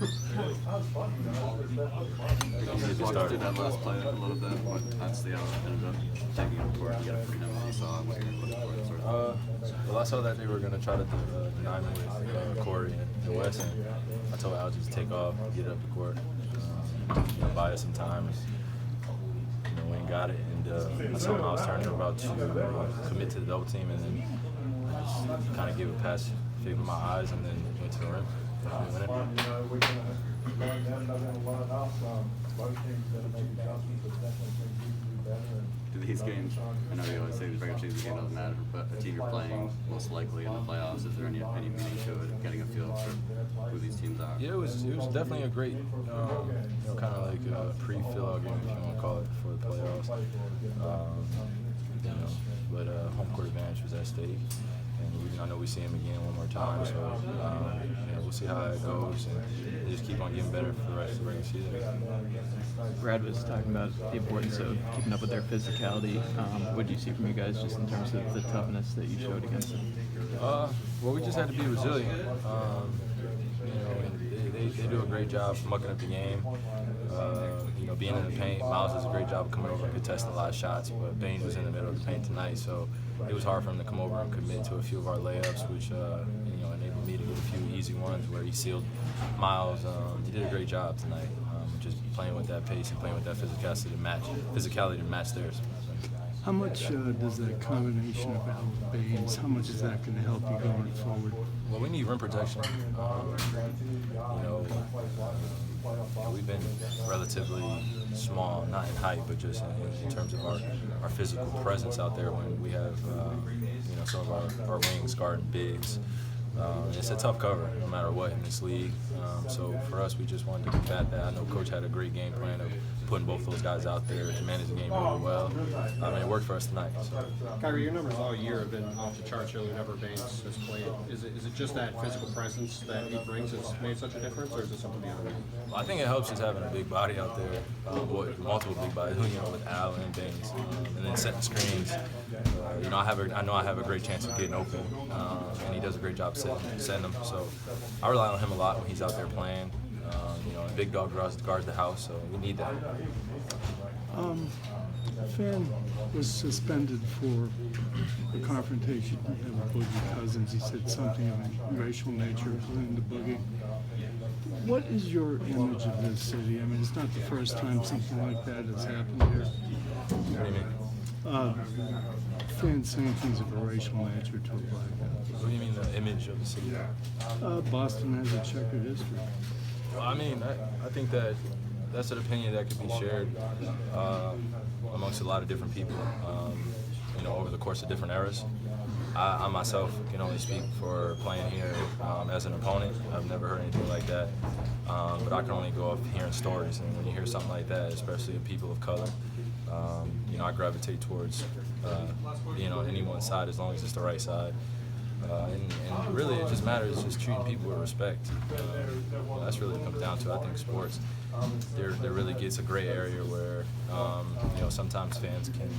Just walk through that last play a little bit. That's the ended up taking it for it. You got a free number. You saw what you were looking for. Well, I saw that they were going to try to deny me with Corey and Wes, and I told Al just take off, get up the court, buy us some time. We ain't got it, and I saw when I was turning about to commit to the double team, and then I just kind of gave it past fig with my eyes, and then went to the rim. Do these games, I know you always say the regular season game doesn't matter, but the team you're playing most likely in the playoffs, is there any meaning to it, getting a feel for who these teams are? Yeah, it was definitely a great, kind of like a pre-fill-out game, if you want to call it, for the playoffs. But home court advantage was at stake. And I know we see him again one more time, so we'll see how it goes, and just keep on getting better for the rest of the regular season. Brad was talking about the importance of keeping up with their physicality. What do you see from you guys just in terms of the toughness that you showed against them? Well, we just had to be resilient. They do a great job mucking up the game. Being in the paint, Miles does a great job of coming over and contesting a lot of shots, but Bain was in the middle of the paint tonight, so it was hard for him to come over and commit to a few of our layups, which enabled me to get a few easy ones where he sealed Miles. He did a great job tonight, just playing with that pace and playing with that physicality to match theirs. How much does that combination of Al Baines, how much is that going to help you going forward? Well, we need rim protection. We've been relatively small, not in height, but just in terms of our physical presence out there when we have some of our wings guarding bigs. It's a tough cover no matter what in this league. So for us, we just wanted to combat that. I know Coach had a great game plan of putting both those guys out there to manage the game really well. It worked for us tonight. So. Kyrie, your numbers all year have been off the charts really whenever Baines has played. Is it just that physical presence that he brings that's made such a difference, or is it something beyond that? Well, I think it helps just having a big body out there, multiple big bodies, with Al and Baines, and then setting screens. I know I have a great chance of getting open, and he does a great job setting them. So I rely on him a lot when he's out there playing. And big dog guards the house, so we need that. Fan was suspended for a confrontation with Boogie Cousins. He said something of a racial nature, including the Boogie. What is your image of this city? I mean, it's not the first time something like that has happened here. What do you mean? Fans saying things of a racial nature to a black guy. What do you mean, the image of the city? Boston has a checkered history. Well, I think that's an opinion that could be shared amongst a lot of different people, over the course of different eras. I myself can only speak for playing here as an opponent. I've never heard anything like that, but I can only go off hearing stories, and when you hear something like that, especially of people of color, I gravitate towards being on anyone's side as long as it's the right side. And really, it just matters just treating people with respect. That's really what it comes down to. I think sports, there really gets a gray area where, sometimes fans can,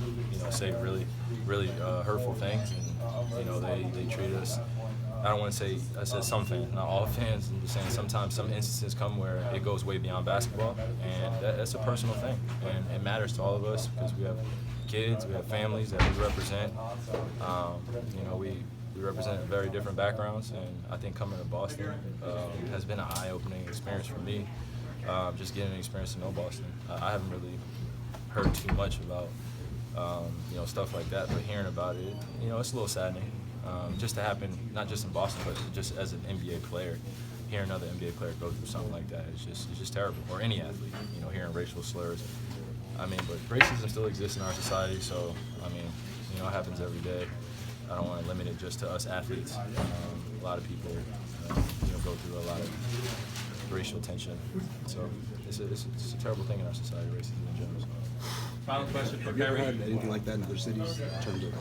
say really, really hurtful things, and, they treat us. I don't want to say, I said some fans, not all fans. I'm just saying sometimes some instances come where it goes way beyond basketball, and that's a personal thing, and it matters to all of us because we have kids, we have families that we represent. We represent very different backgrounds, and I think coming to Boston has been an eye-opening experience for me. Just getting an experience to know Boston. I haven't really heard too much about stuff like that, but hearing about it, it's a little saddening. Just to happen, not just in Boston, but just as an NBA player, hearing another NBA player go through something like that, it's just terrible. Or any athlete, hearing racial slurs. But racism still exists in our society, so it happens every day. I don't want to limit it just to us athletes. A lot of people, go through a lot of racial tension. So it's a terrible thing in our society, racism in general. Final question for Have you ever Kyrie. had anything like that in other cities in terms of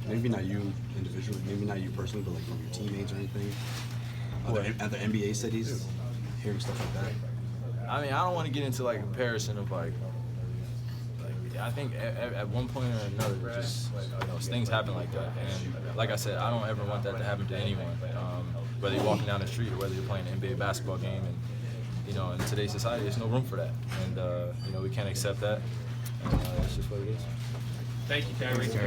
maybe not you individually, maybe not you personally, but like your teammates or anything? Other NBA cities, hearing stuff like that? I don't want to get into like comparison of I think at one point or another, just things happen like that, and like I said, I don't ever want that to happen to anyone. Whether you're walking down the street or whether you're playing an NBA basketball game, and you know, in today's society, there's no room for that, and you know, we can't accept that. And, it's just what it is. Thank you, Kyrie.